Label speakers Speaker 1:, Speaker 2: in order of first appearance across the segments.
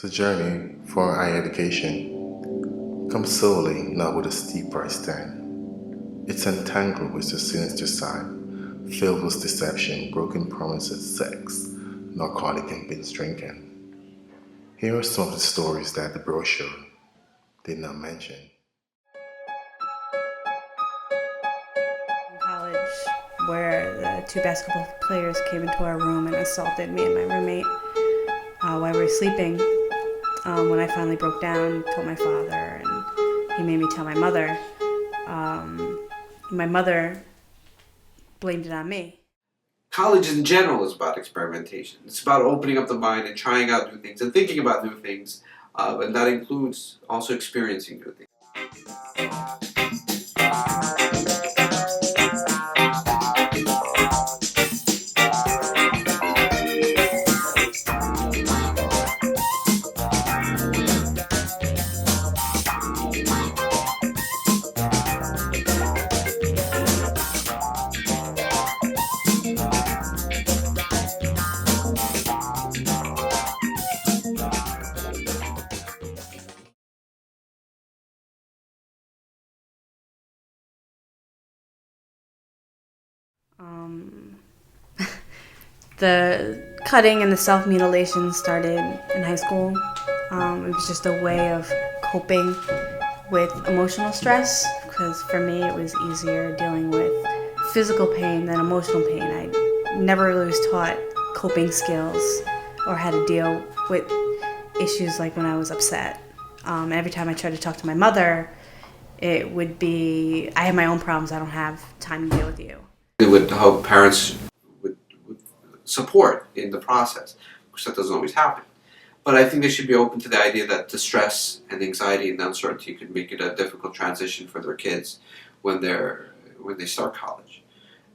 Speaker 1: The journey for higher education comes slowly, not with a steep price tag. It's entangled with the sinister side, filled with deception, broken promises, sex, narcotic and binge drinking. Here are some of the stories that the brochure did not mention.
Speaker 2: In college, where the two basketball players came into our room and assaulted me and my roommate while we were sleeping. When I finally broke down, told my father, and he made me tell my mother. My mother blamed it on me.
Speaker 3: College in general is about experimentation. It's about opening up the mind and trying out new things and thinking about new things, and that includes also experiencing new things.
Speaker 2: The cutting and the self-mutilation started in high school. It was just a way of coping with emotional stress, because for me it was easier dealing with physical pain than emotional pain. I never really was taught coping skills or how to deal with issues like when I was upset. Every time I tried to talk to my mother, it would be, I have my own problems, I don't have time to deal with you.
Speaker 3: It would hope parents would support in the process, because that doesn't always happen. But I think they should be open to the idea that the stress and anxiety and uncertainty could make it a difficult transition for their kids when they start college.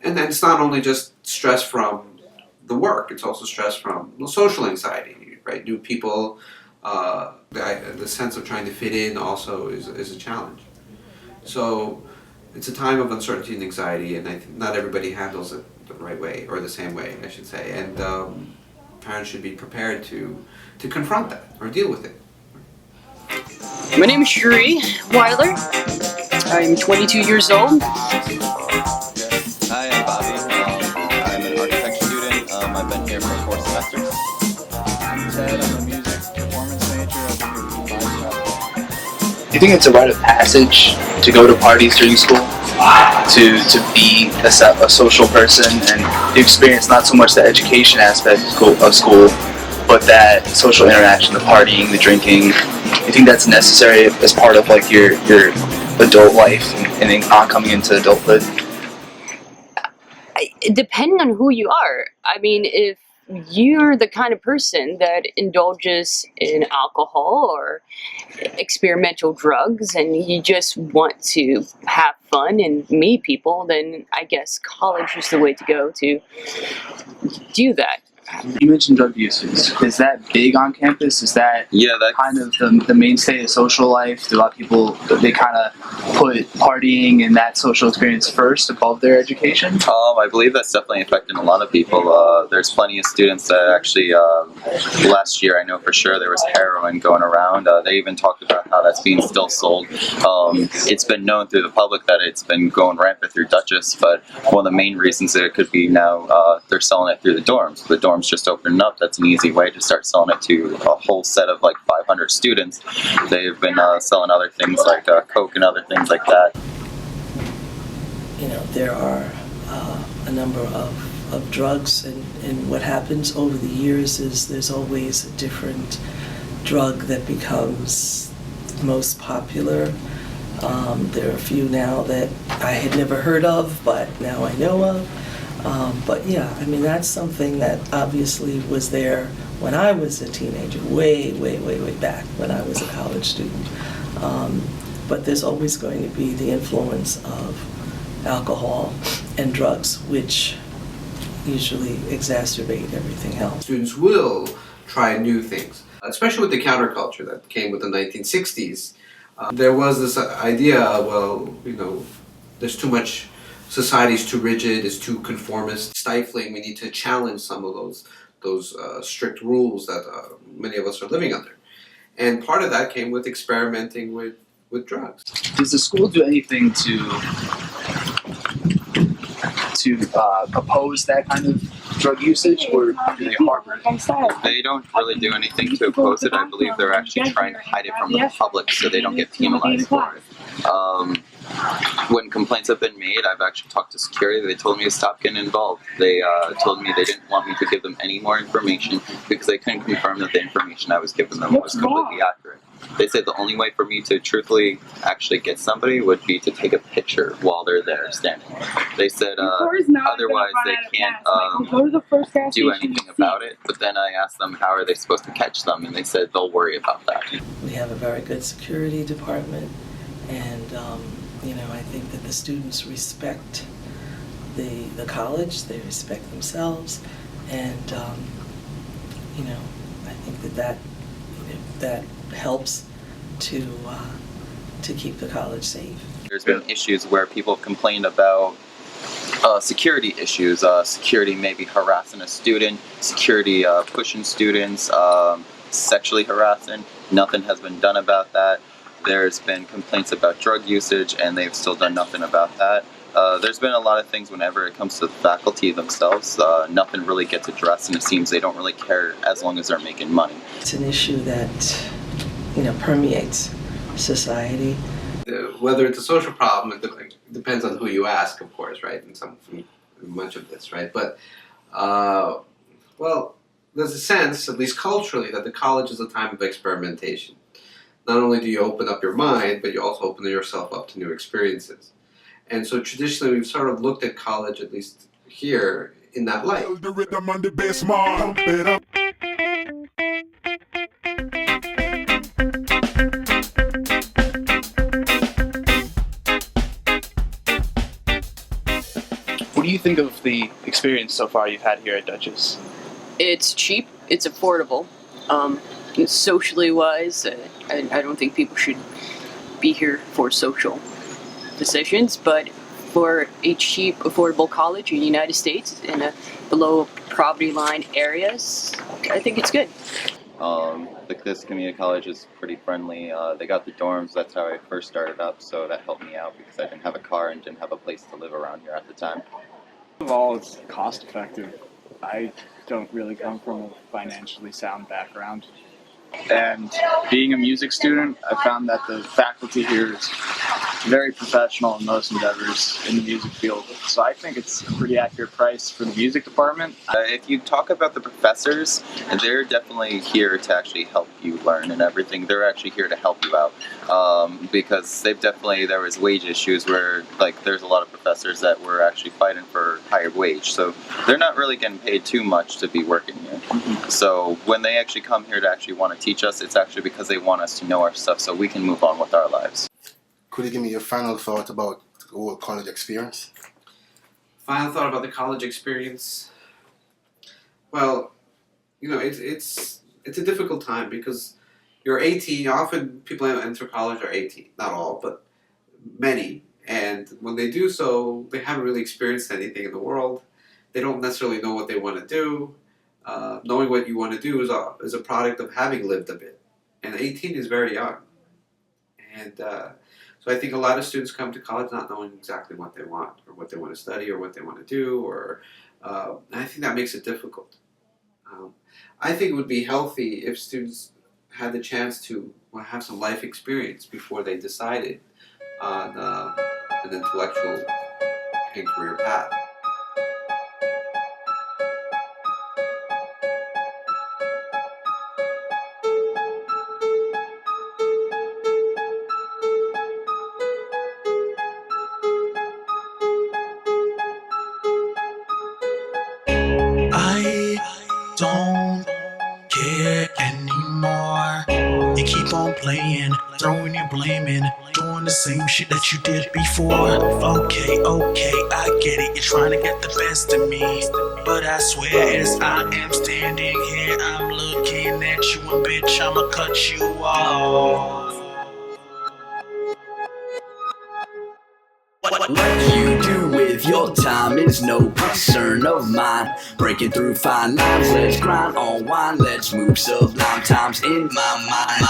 Speaker 3: And then it's not only just stress from the work; it's also stress from social anxiety, right? New people, the sense of trying to fit in also is a challenge. So it's a time of uncertainty and anxiety, and I think not everybody handles it the right way, or the same way, I should say. And parents should be prepared to confront that or deal with it.
Speaker 4: My name is Shuri Weiler. I'm 22 years old.
Speaker 5: Hi, I'm Bobby. I'm an architecture student. I've been here for 4 semesters.
Speaker 6: I'm Ted. I'm a music performance major. I've been here for 5 semesters.
Speaker 7: Do you think it's a rite of passage to go to parties during school? To be a social person and to experience not so much the education aspect of school, but that social interaction, the partying, the drinking. Do you think that's necessary as part of like your adult life and then coming into adulthood?
Speaker 4: Depending on who you are. I mean, if you're the kind of person that indulges in alcohol or experimental drugs and you just want to have fun and meet people, then I guess college is the way to go to do that.
Speaker 7: You mentioned drug use. Is that big on campus? Is that
Speaker 5: That's
Speaker 7: kind of the mainstay of social life? Do a lot of people, they kind of put partying and that social experience first above their education?
Speaker 5: I believe that's definitely affecting a lot of people. There's plenty of students that actually, last year I know for sure there was heroin going around. They even talked about how that's being still sold. It's been known through the public that it's been going rampant through Dutchess, but one of the main reasons that it could be now, they're selling it through the dorms. The dorms just opening up. That's an easy way to start selling it to a whole set of like 500 students. They've been selling other things like coke and other things like that.
Speaker 8: You know, there are a number of drugs, and what happens over the years is there's always a different drug that becomes most popular. There are a few now that I had never heard of, but now I know of. But yeah, I mean, that's something that obviously was there when I was a teenager, way back when I was a college student. But there's always going to be the influence of alcohol and drugs, which usually exacerbate everything else.
Speaker 3: Students will try new things, especially with the counterculture that came with the 1960s. There was this idea, well, you know, there's too much. Society's too rigid, it's too conformist, stifling. We need to challenge some of those strict rules that many of us are living under. And part of that came with experimenting with drugs.
Speaker 7: Does the school do anything to oppose that kind of drug usage, or do they harbor it?
Speaker 5: They don't really do anything to oppose it. I believe they're actually trying to hide it from the public so they don't get penalized for it. When complaints have been made, I've actually talked to security. They told me to stop getting involved. They told me they didn't want me to give them any more information because they couldn't confirm that the information I was giving them was completely accurate. They said the only way for me to truthfully actually get somebody would be to take a picture while they're there standing. They said otherwise they can't do anything about it. But then I asked them how are they supposed to catch them, and they said they'll worry about that.
Speaker 8: We have a very good security department, and I think that the students respect the college, they respect themselves, and I think that helps to keep the college safe.
Speaker 5: There's been issues where people have complained about security issues. Security maybe harassing a student, security pushing students, sexually harassing. Nothing has been done about that. There's been complaints about drug usage, and they've still done nothing about that. There's been a lot of things whenever it comes to the faculty themselves. Nothing really gets addressed, and it seems they don't really care as long as they're making money.
Speaker 8: It's an issue that permeates society.
Speaker 3: Whether it's a social problem, it depends on who you ask, of course, right? In much of this, right? But well, there's a sense, at least culturally, that the college is a time of experimentation. Not only do you open up your mind, but you also open yourself up to new experiences. And so traditionally, we've sort of looked at college, at least here, in that light.
Speaker 6: What do you think of the experience so far you've had here at Dutchess?
Speaker 4: It's cheap, it's affordable. Socially wise, I don't think people should be here for social decisions, but for a cheap, affordable college in the United States in a below poverty line areas, I think it's good.
Speaker 5: This community college is pretty friendly. They got the dorms. That's how I first started up, so that helped me out because I didn't have a car and didn't have a place to live around here at the time.
Speaker 6: First of all, it's cost effective. I don't really come from a financially sound background. And being a music student, I found that the faculty here is very professional in most endeavors in the music field. So I think it's a pretty accurate price for the music department.
Speaker 5: If you talk about the professors, they're definitely here to actually help you learn and everything. They're actually here to help you out because there was wage issues where there's a lot of professors that were actually fighting for higher wage. So they're not really getting paid too much to be working here. So when they actually come here to actually want to teach us, it's actually because they want us to know our stuff so we can move on with our lives.
Speaker 1: Could you give me your final thought about the whole college experience?
Speaker 3: Final thought about the college experience? Well, it's a difficult time because you're 18. Often people who enter college are 18. Not all, but many. And when they do so, they haven't really experienced anything in the world. They don't necessarily know what they want to do. Knowing what you want to do is a product of having lived a bit. And 18 is very young. And so I think a lot of students come to college not knowing exactly what they want, or what they want to study, or what they want to do, and I think that makes it difficult. I think it would be healthy if students had the chance to have some life experience before they decided on an intellectual and career path.
Speaker 9: Don't care anymore. You keep on playing, throwing your blame in, doing the same shit that you did before. Okay, I get it. You're trying to get the best of me, but I swear as I am standing here, I'm looking at you and bitch, I'ma cut you off.
Speaker 10: What you do with your time is is no concern of mine. Breaking through fine lines, let's grind on wine, let's move sublime times in my mind.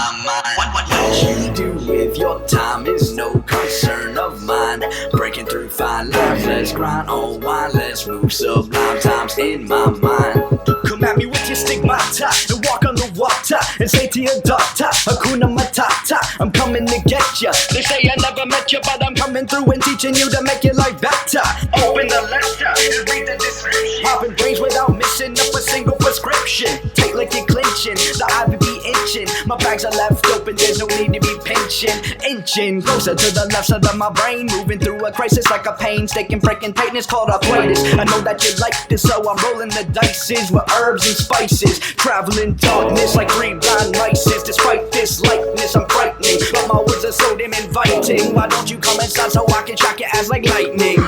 Speaker 10: What you do with your time is no concern of mine. Breaking through fine lines, let's grind on wine, let's move sublime times in my mind.
Speaker 11: Come at me with your stigmata and walk on the water and say to your daughter, Hakuna Matata, I'm coming to get ya. They say I never met you, but I'm coming through and teaching you to make your life better. Open the letter and read the description. Popping brains without missing up a single prescription. Tight like you're clinching, the ivy be inching. My bags are left open, there's no need to be pinching. Inching closer to the left side of my brain, moving through a crisis like a painstaking breaking tightness called arthritis. I know that you like this, so I'm rolling the dices with herbs and spices. Traveling darkness like 3 blind mices. Despite this likeness, I'm frightening, but my words are so damn inviting. Why don't you come inside so I can track your ass like lightning?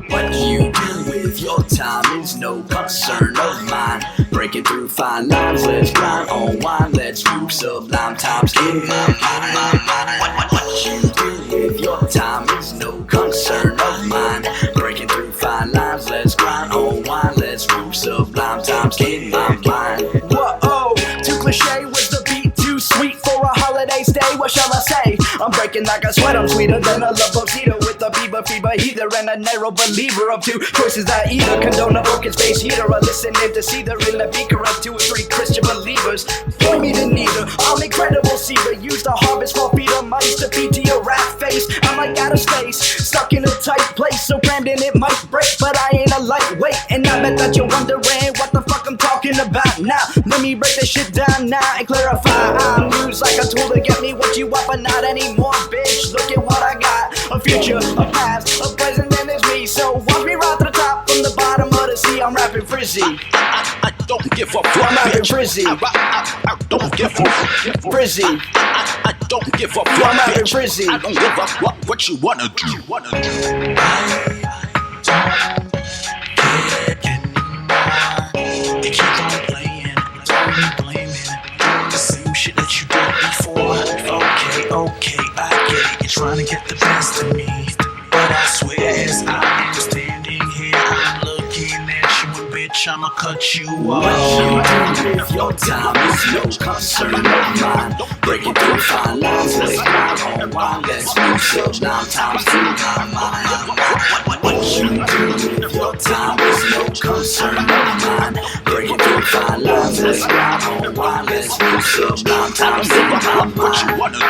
Speaker 10: What you do with your time is no concern of mine. Breaking through fine lines, let's grind on wine, let's move sublime times in my mind. What you do with your time is no concern of mine. Breaking through fine lines, let's grind on wine, let's move sublime times in my mind.
Speaker 11: Whoa, too cliche, was the beat too sweet for a holiday stay? What shall I say? I'm breaking like a sweat, I'm sweeter than a love potato with a fever heather and a narrow believer of 2 choices that either condone a broken space heater or listening to Seether in the beaker of 2 or 3 Christian believers. Point me to neither, I'm incredible seeder. Use the harvest for feeder mice to feed to your rat face. I'm like out of space, stuck in a tight place, so crammed in it might break, but I ain't a lightweight. And I bet that you're wondering what the fuck I'm talking about now. Let me break this shit down now and clarify. I'm used like a tool to get me what you want, but not anymore, bitch. Look at what I got, a future, a past, a present, and there's me. So watch me right to the top from the bottom of the sea. I'm rapping frizzy.
Speaker 9: I don't give a fuck.
Speaker 11: I'm rapping frizzy.
Speaker 9: I don't give a fuck.
Speaker 11: Frizzy.
Speaker 9: I don't give a fuck.
Speaker 11: I'm rapping frizzy.
Speaker 9: I don't give a fuck what you wanna do.
Speaker 10: I don't care anymore.
Speaker 9: You keep on playing, throwing blaming, doing the same shit that you did before. Okay, I get it. You're trying to get the best of me, but I swear as I am standing here, I'm looking at you and bitch, I'ma cut you off.
Speaker 10: What you do with your time is no concern of mine. Breaking through fine lines, let's grind on wine, let's move sublime times to my mind. What you do with your time is no concern of mine. Breaking through fine lines, let's grind on wine, let's move sublime times to my mind.
Speaker 9: What you wanna do?